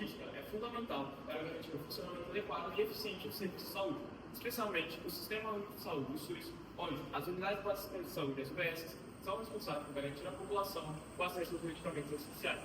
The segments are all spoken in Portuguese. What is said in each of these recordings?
logística é fundamental para garantir o funcionamento adequado e eficiente do serviço de saúde, especialmente o Sistema Único de Saúde, o SUS, onde as unidades básicas de saúde, as UBS, são responsáveis por garantir à população o acesso aos medicamentos essenciais.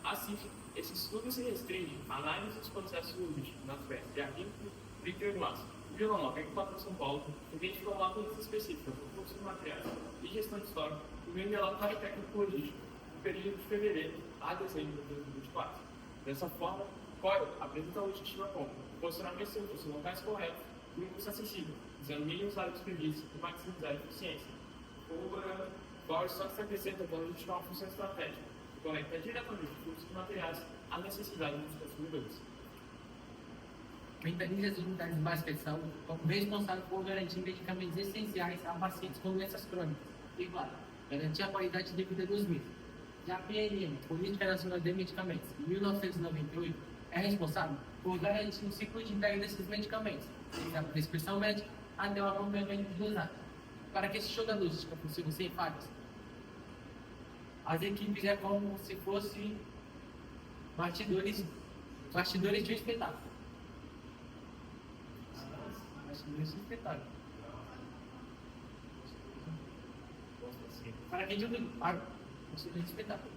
Assim, esse estudo se restringe à análise dos processos logísticos nas UBS de Arquímedes, Brito e Massa. O Vila Nova, em 4 São Paulo, identificou lacunas específicas no fluxo de materiais e gestão de estoque por meio de relatório técnico logístico no período de fevereiro a dezembro de 2024. Dessa forma, COIL apresenta a logística como posicionamento seguro nos locais corretos e um custo acessível, usando minimizar o desperdício e maximizar a eficiência. Como programa, COIL só se acrescenta quando logística é uma função estratégica que conecta diretamente o fluxo de materiais à necessidade dos consumidores. Mentaliza as unidades básicas de saúde como responsável por garantir medicamentos essenciais a pacientes com doenças crônicas e, claro, garantir a qualidade de vida dos mesmos. Já a PNM, Política Nacional de Medicamentos, em 1998, é responsável por garantir o ciclo de entrega desses medicamentos, desde a prescrição médica até o acompanhamento de dosagem. Para que esse show da logística funcione sem falhas, as equipes é como se fossem bastidores de um espetáculo. Para quem de espetáculo.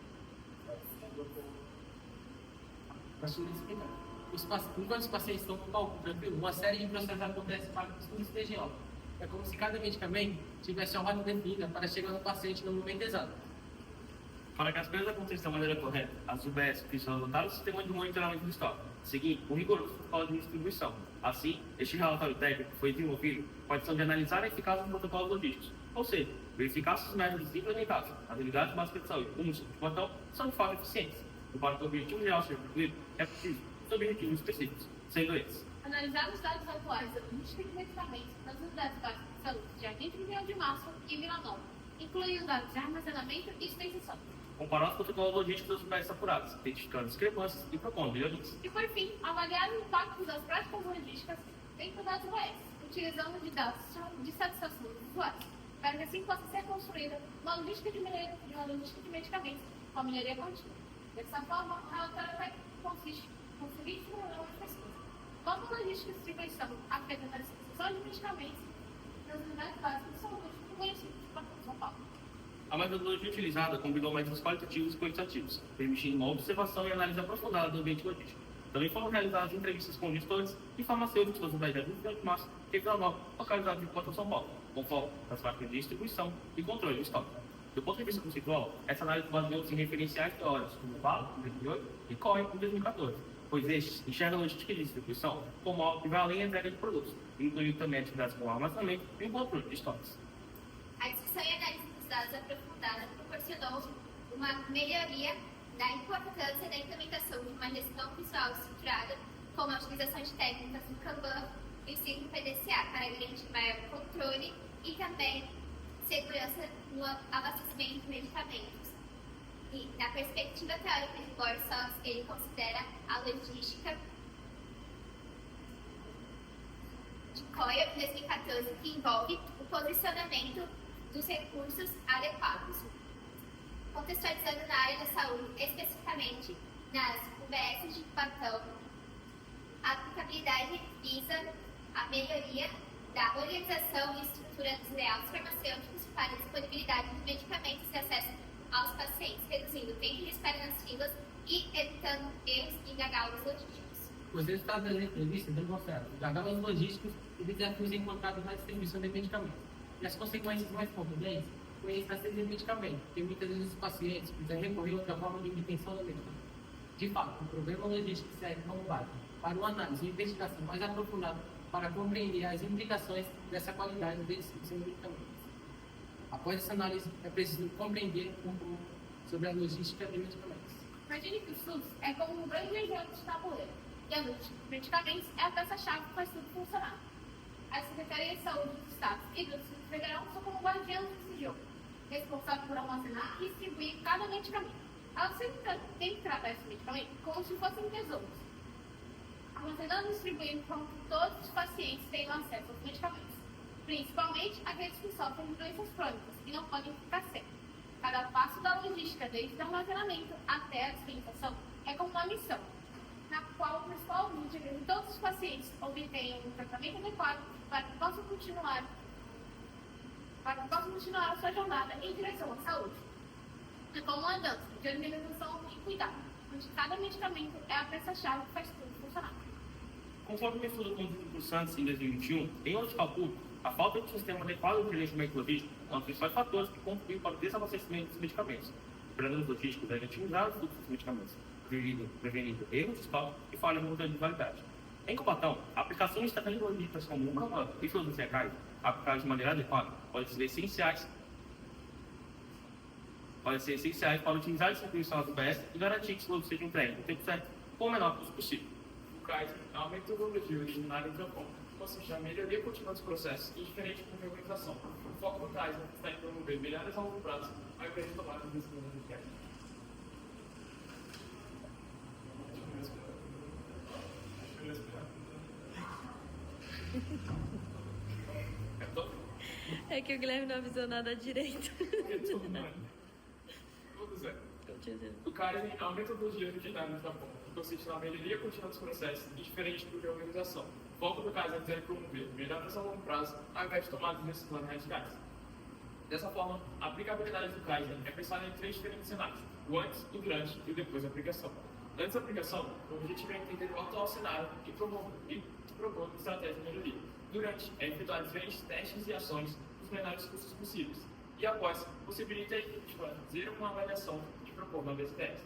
Enquanto os pacientes estão no palco tranquilo, uma série de processos acontece para que tudo esteja em ordem. É como se cada medicamento tivesse uma rota definida para chegar no paciente no momento exato. Para que as coisas aconteçam da maneira correta, as UBS precisam adotar o sistema de monitoramento do estoque, seguir um rigoroso protocolo de distribuição. Assim, este relatório técnico foi desenvolvido com a adição de analisar a eficácia dos protocolos logísticos, ou seja, verificar se os métodos implementados nas unidades básicas de saúde, como o de botão, são de fato eficientes. E para que o objetivo geral seja concluído, é preciso os objetivos específicos, sendo esses: analisar os dados atuais da logística de medicamentos nas unidades básicas de saúde de Jardim 31 de Março e Vila Nova, incluindo os dados de armazenamento e extensão. Comparar os protocolos logísticos das unidades apuradas, identificando discrepâncias e propondo melhorias. E, por fim, avaliar o impacto das práticas logísticas dentro das UBS, utilizando de dados de satisfação dos usuários, para que assim possa ser construída uma logística de medicamentos com a melhoria contínua. Dessa forma, o relatório técnico consiste com o seguinte programa de pesquisa: como a logística de distribuição afeta a distribuição de medicamentos nas unidades básicas de saúde do município de 4 São Paulo. A metodologia utilizada combinou métodos qualitativos e quantitativos, permitindo uma observação e análise aprofundada do ambiente logístico. Também foram realizadas entrevistas com gestores e farmacêuticos das unidades de 21 de março e Vila Nova, localizadas em 4 São Paulo, com foco nas práticas de distribuição e controle do estoque. Do ponto de vista conceitual, essa análise baseou-se em referenciais teóricos como VALO, em 2008, e COI, em 2014, pois estes enxergam a logística de distribuição como algo que vai além da entrega de produtos, incluindo também atividades como armazenamento e o controle de estoques. A discussão e análise dos dados aprofundada proporcionou uma melhoria da importância da implementação de uma gestão visual estruturada, como a utilização de técnicas do Kanban e o ciclo PDCA, para garantir maior controle e também segurança no abastecimento de medicamentos. E, na perspectiva teórica de Borsov, ele considera a logística de COIA 2014, que envolve o posicionamento dos recursos adequados, contextualizando na área da saúde, especificamente nas UBS de Patão. A aplicabilidade visa a melhoria da organização e estrutura dos layout farmacêuticos para a disponibilidade de medicamentos e acesso aos pacientes, reduzindo o tempo de espera nas filas e evitando erros e gargalos logísticos. Os resultados das entrevistas demonstraram gargalos logísticos e desafios encontrados na distribuição de medicamentos. E as consequências mais contundentes foi a escassez de medicamento, porque muitas vezes os pacientes precisam recorrer a outra forma de obtenção do medicamento. De fato, o problema logístico serve como base para uma análise e investigação mais aprofundada para compreender as implicações dessa qualidade de distribuição de medicamentos. Após essa análise, é preciso compreender um pouco sobre a logística de medicamentos. Imagine que o SUS é como um grande exemplo de tabuleiro, e a logística de medicamentos é a peça-chave que faz tudo funcionar. As Secretarias de Saúde dos Estados e do Distrito Federal são como guardiãs desse jogo, responsáveis por armazenar e distribuir cada medicamento. Elas sempre têm que tratar esse medicamento como se fossem tesouros, armazenando e distribuindo para que todos os pacientes tenham acesso aos medicamentos, principalmente aqueles que sofrem de doenças crônicas e não podem ficar sem. Cada passo da logística, desde o armazenamento até a dispensação, é como uma missão. na qual o principal objetivo de todos os pacientes obtenham um tratamento adequado para que possam continuar a sua jornada em direção à saúde. É como uma dança de organização e cuidado, onde cada medicamento é a peça-chave que faz tudo funcionar. Conforme o estudo conduzido por Santos em 2021, em hospital público, a falta de um sistema adequado de gerenciamento logístico é um dos principais fatores que contribuem para o desabastecimento dos medicamentos. Os operadores logísticos devem otimizar o fluxo dos medicamentos, prevenindo erros de estoque e falhas no controle de validade. Em Cubatão, a aplicação de estratégias logísticas como o Kanban e filosofia CAI, aplicadas de maneira adequada, podem ser essenciais para otimizar a distribuição das UBS e garantir que os produtos sejam entregues no tempo certo com o menor custo possível. O Kaizen é uma metodologia originária do Japão, que consiste na melhoria contínua dos processos e diferente com a organização. O foco do Kaizen está em promover melhores a longo prazo, ao invés de tomar as decisões radicais. É que o Guilherme não avisou nada direito. Tudo certo. O Kaizen é uma metodologia originária do Japão, que consiste na melhoria contínua dos processos e diferente do que a organização. O foco do Kaizen é promover melhoras a longo prazo, ao invés de tomar decisões radicais. Dessa forma, a aplicabilidade do Kaizen é pensada em 3 diferentes cenários: o antes, o durante e o depois da aplicação. Antes da aplicação, o objetivo é entender o atual cenário e propor estratégias de melhoria. Durante, é efetuar diferentes testes e ações dos menores custos possíveis. E após, possibilita a equipe de fazer uma avaliação e propor novas ideias.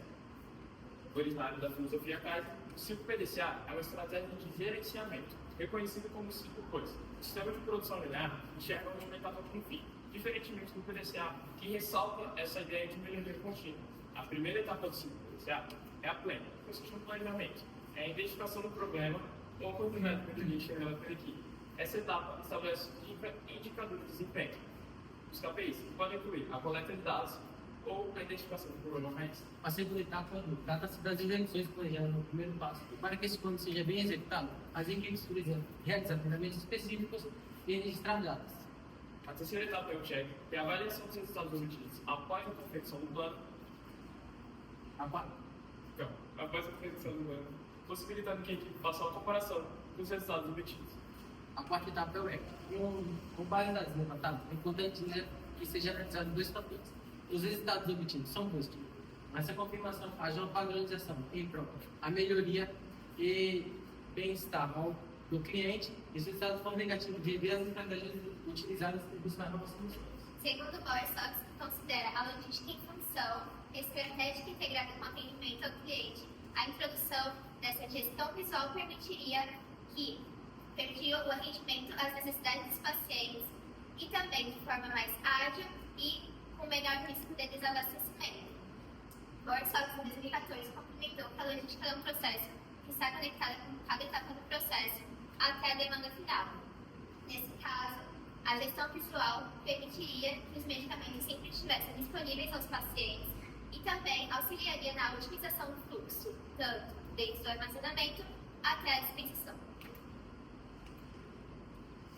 Originário da filosofia Kaizen, o 5PDCA é uma estratégia de gerenciamento, reconhecido como 5 coisas. O sistema de produção linear enxerga o movimento como fim, diferentemente do PDCA, que ressalta essa ideia de melhoria contínua. A primeira etapa do 5PDCA é a planning, que consiste no planejamento, é a identificação do problema ou coordenado com o lixo pela equipe. Essa etapa estabelece indicadores de desempenho. Os KPIs podem incluir a coleta de dados ou a identificação do problema raiz. A segunda etapa trata-se das execuções planejadas no primeiro passo. Para que esse plano seja bem executado, as equipes precisam realizar treinamentos específicos e registrar dados. A terceira etapa é o check, que é a avaliação dos resultados obtidos após a confecção do plano. Após a confecção do plano, possibilitando que a equipe faça uma comparação dos resultados obtidos. A quarta etapa é o REC. Com base em dados levantados, é importante que seja analisado 2 fatores. Os resultados obtidos são positivos. Essa confirmação faz uma padronização em prol a melhoria e bem-estar do cliente, e os resultados foram negativos devido às estratégias utilizadas para buscar novas soluções. Segundo Bowersox, considera a logística em função estratégica integrada com atendimento ao cliente. A introdução dessa gestão visual permitiria o atendimento às necessidades dos pacientes e também de forma mais ágil e com menor risco de desabastecimento. Bowersox, em 2014, complementou que a logística é um processo que está conectado com cada etapa do processo até a demanda final. Nesse caso, a gestão visual permitiria que os medicamentos sempre estivessem disponíveis aos pacientes e também auxiliaria na otimização do fluxo, tanto desde o armazenamento até a dispensação.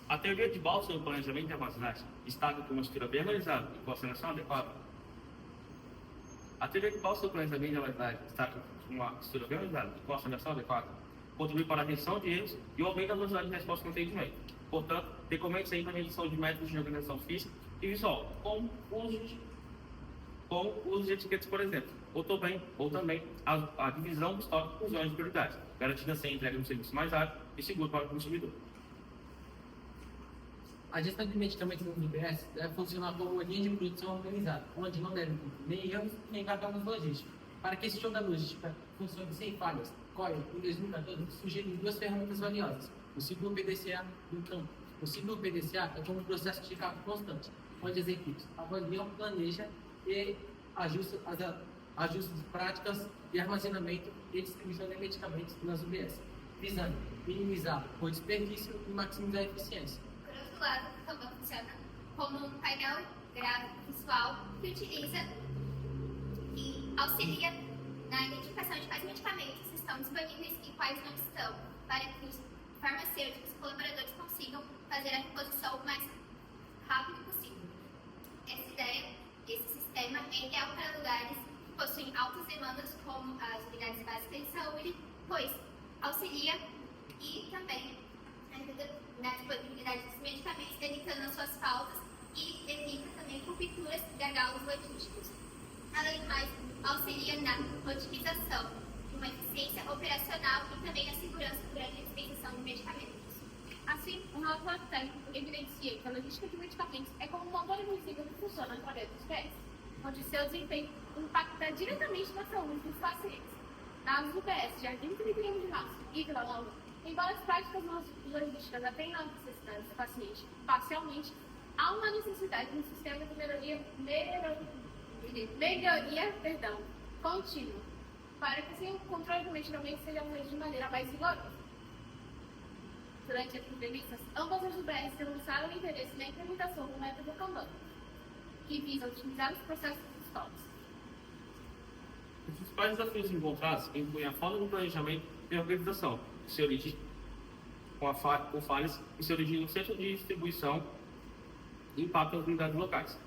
A teoria de Ball sobre o planejamento e armazenagem destaca que uma estrutura bem organizada e coordenação adequada. A teoria de Ball sobre o planejamento e armazenagem destaca que uma estrutura bem organizada e coordenação adequada contribui para a redução de erros e o aumento da velocidade de resposta no atendimento. Portanto, recomenda-se ainda a redução de métodos de organização física e visual, com o uso de etiquetas, por exemplo, ou também a divisão do estoque por zonas de prioridade, garantindo assim a entrega de um serviço mais ágil e seguro para o consumidor. A gestão de medicamentos no UBS deve funcionar como uma linha de produção organizada, onde não deve nem erros nem gargalos logísticos. Para que esse show da logística funcione sem falhas, COI, em 2014, sugeriu 2 ferramentas valiosas: o ciclo PDCA e o campo. O ciclo PDCA é como um processo de cálculo constante, onde as equipes avaliam, planejam e ajustam práticas de armazenamento e distribuição de medicamentos nas UBS, visando minimizar o desperdício e maximizar a eficiência. Por outro lado, o Kanban funciona como um painel gráfico visual que utiliza e auxilia na identificação de quais medicamentos estão disponíveis e quais não estão, para que os farmacêuticos e colaboradores consigam fazer a reposição o mais rápido possível. Essa ideia, esse sistema é ideal para lugares que possuem altas demandas, como as unidades básicas de saúde, pois auxilia e também ajuda na disponibilidade dos medicamentos, evitando as suas faltas e evita também rupturas de gargalos logísticos. Além do mais, auxilia na otimização de uma eficiência operacional e também na segurança durante a dispensação de medicamentos. Assim, o relatório técnico evidencia que a logística de medicamentos é como um motor invisível que funciona através dos pés, onde seu desempenho impacta diretamente na saúde dos pacientes. Dados do PS Jardim Tribuno de Março e Vila Nova, embora as práticas logísticas atendam às necessidades do paciente parcialmente, há uma necessidade de um sistema de melhoria contínua, para que assim, o controle do medicamento seja feito de maneira mais rigorosa. Durante as entrevistas, ambas as UBS demonstraram interesse na implementação do método Kanban, que visa otimizar os processos dos estoques. Os principais desafios encontrados incluem a falta de planejamento e organização, que se origina com falhas e se origina no centro de distribuição e impacto nas unidades locais.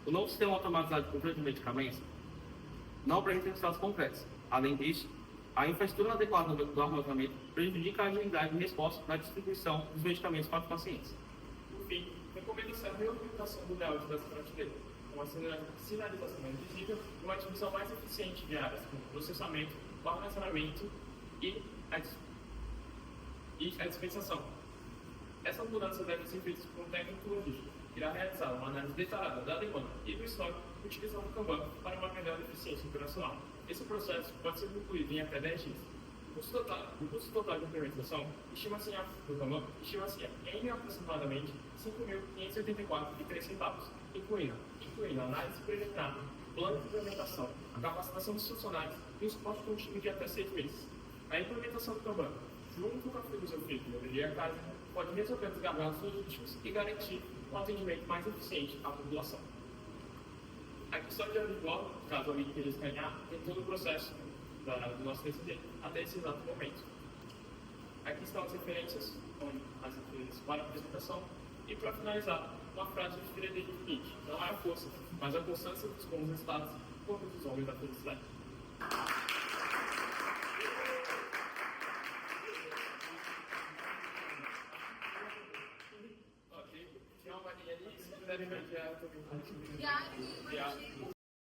O novo sistema automatizado de controle de medicamentos não apresenta resultados concretos. Além disso, a infraestrutura adequada do armazenamento prejudica a agilidade de resposta na distribuição dos medicamentos para os pacientes. Por fim, recomenda-se a reorientação do layout das prateleiras, com uma sinalização mais visível e uma divisão mais eficiente de áreas, como processamento, o armazenamento e a dispensação. Essas mudanças devem ser feitas por um técnico logístico, que irá realizar uma análise detalhada da demanda e do estoque, utilizando o Kanban para uma melhor eficiência operacional. Esse processo pode ser concluído em até 10 dias. O custo total de implementação do Kanban estima-se em aproximadamente R$ 5.584,03, incluindo a análise preliminar, plano de implementação, a capacitação dos funcionários e o suporte contínuo de até 6 meses. A implementação do Kanban, junto com a filosofia de melhoria casa, pode resolver os gargalos logísticos e garantir um atendimento mais eficiente à população. A questão de averiguar, caso alguém queira escanear, tem todo o processo do nosso TCD, até esse exato momento. Aqui estão as referências para a apresentação e, para finalizar, uma frase de Frederico Nietzsche: não é a força, mas a constância dos bons resultados contra os homens da felicidade. Ok, tinha uma linha ali, se quiserem me enviar também. Já.